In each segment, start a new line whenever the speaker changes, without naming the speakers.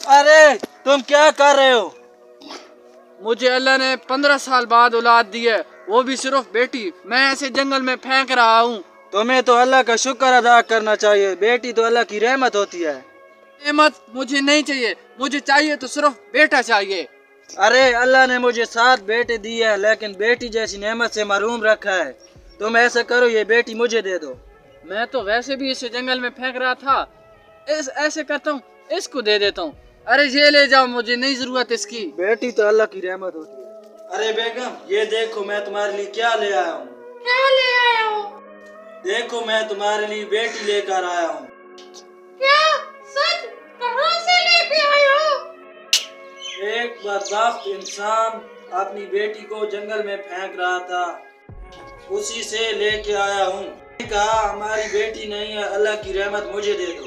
अरे तुम क्या कर रहे हो?
मुझे अल्लाह ने 15 साल बाद औलाद दी है, वो भी सिर्फ बेटी। मैं ऐसे जंगल में फेंक रहा हूँ।
तुम्हें तो अल्लाह का शुक्र अदा करना चाहिए, बेटी तो अल्लाह की रहमत होती है।
नेमत मुझे नहीं चाहिए, मुझे चाहिए तो सिर्फ बेटा चाहिए।
अरे अल्लाह ने मुझे 7 बेटे दिए हैं, लेकिन बेटी जैसी नेमत से महरूम रखा है। तुम ऐसा करो, ये बेटी मुझे दे दो।
मैं तो वैसे भी इसे जंगल में फेंक रहा था, ऐसे करता हूँ, इसको दे देता हूँ। अरे ये ले जाओ, मुझे नहीं जरूरत इसकी।
बेटी तो अल्लाह की रहमत होती है। अरे बेगम, ये देखो मैं तुम्हारे लिए क्या ले आया हूँ।
क्या ले आया हो?
देखो मैं तुम्हारे लिए बेटी लेकर आया हूँ।
क्या सच? कहाँ से लेके आए हो?
एक बदबख्त इंसान अपनी बेटी को जंगल में फेंक रहा था, उसी से लेके आया हूँ। कहा हमारी बेटी नहीं है, अल्लाह की रहमत मुझे दे दो।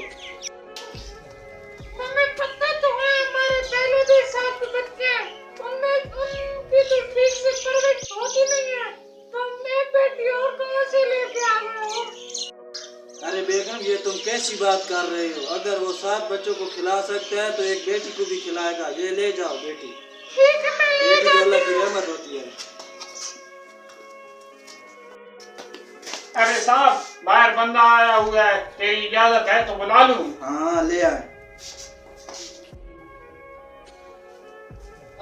हमें पता तो है हमारे पहले भी 7 बच्चे हैं, उनकी तो ठीक से परवरिश होती नहीं है, तो मैं बेटी और कहाँ से लेके आ गए हो?
अरे बेगम, ये तुम कैसी बात कर रहे हो? अगर वो 7 बच्चों को खिला सकता है तो एक बेटी को भी खिलाएगा। ये ले जाओ बेटी।
ठीक है, मैं ले
बेटी तो अल्लाह
जाती
की
हूँ।
रहमत होती है।
अरे साहब, बाहर बंदा आया हुआ है, तेरी इजाजत है तो बुला लूं?
हाँ ले आए।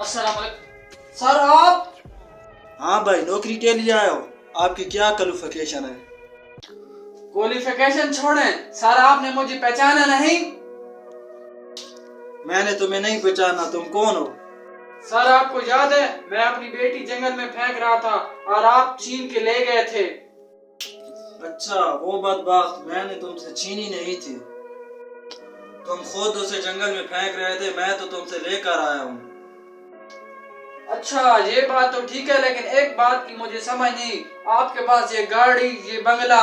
अस्सलाम वालेकुम। सर आप?
हाँ भाई, नौकरी के लिए आए हो? आपकी क्या क्वालिफिकेशन है?
क्वालिफिकेशन छोड़ें, सर आपने मुझे पहचाना नहीं?
मैंने तुम्हें नहीं पहचाना, तुम कौन हो?
सर आपको याद है, मैं अपनी बेटी जंगल में फेंक रहा था और आप छीन के ले गए थे।
अच्छा, वो बदबख्त मैंने तुमसे छीनी नहीं थी, तुम खुद उसे जंगल में फेंक रहे थे, मैं तो तुमसे लेकर आया हूँ।
अच्छा ये बात तो ठीक है, लेकिन एक बात की मुझे समझ नहीं, आपके पास ये गाड़ी, ये बंगला,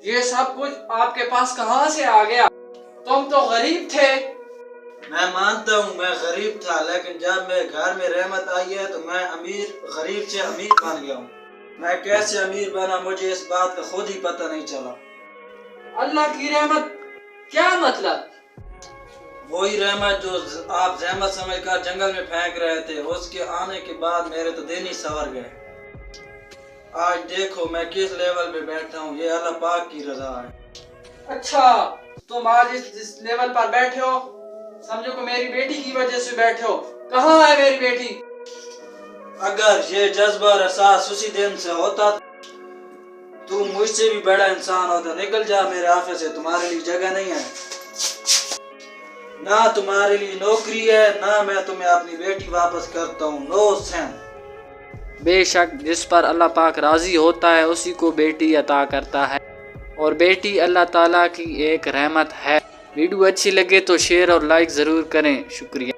ये सब कुछ आपके पास कहाँ से आ गया? तुम तो गरीब थे।
मैं मानता हूँ मैं गरीब था, लेकिन जब मेरे घर में रहमत आई है तो मैं गरीब से अमीर बन गया हूँ। मैं कैसे अमीर बना, मुझे इस बात का खुद ही पता नहीं चला।
अल्लाह की रहमत क्या मतलब?
वही रहमत जो आप रहमत समझकर जंगल में फेंक रहे थे, उसके आने के बाद मेरे तो दिन ही संवर गए। आज देखो मैं किस लेवल पे बैठा हूँ, ये अल्लाह पाक की रजा है।
अच्छा तुम आज इस लेवल पर बैठे हो, समझो कि मेरी बेटी की वजह से बैठे हो। कहाँ है मेरी बेटी?
अगर ये जज्बा और एहसास उसी दिन से होता तू मुझसे भी बड़ा इंसान होता। निकल जा मेरे ऑफिस से, तुम्हारे लिए जगह नहीं है। ना तुम्हारे लिए नौकरी है, ना मैं तुम्हें अपनी बेटी वापस करता हूँ। No sense.
बेशक जिस पर अल्लाह पाक राजी होता है उसी को बेटी अता करता है, और बेटी अल्लाह ताला की एक रहमत है। वीडियो अच्छी लगे तो शेयर और लाइक ज़रूर करें। शुक्रिया।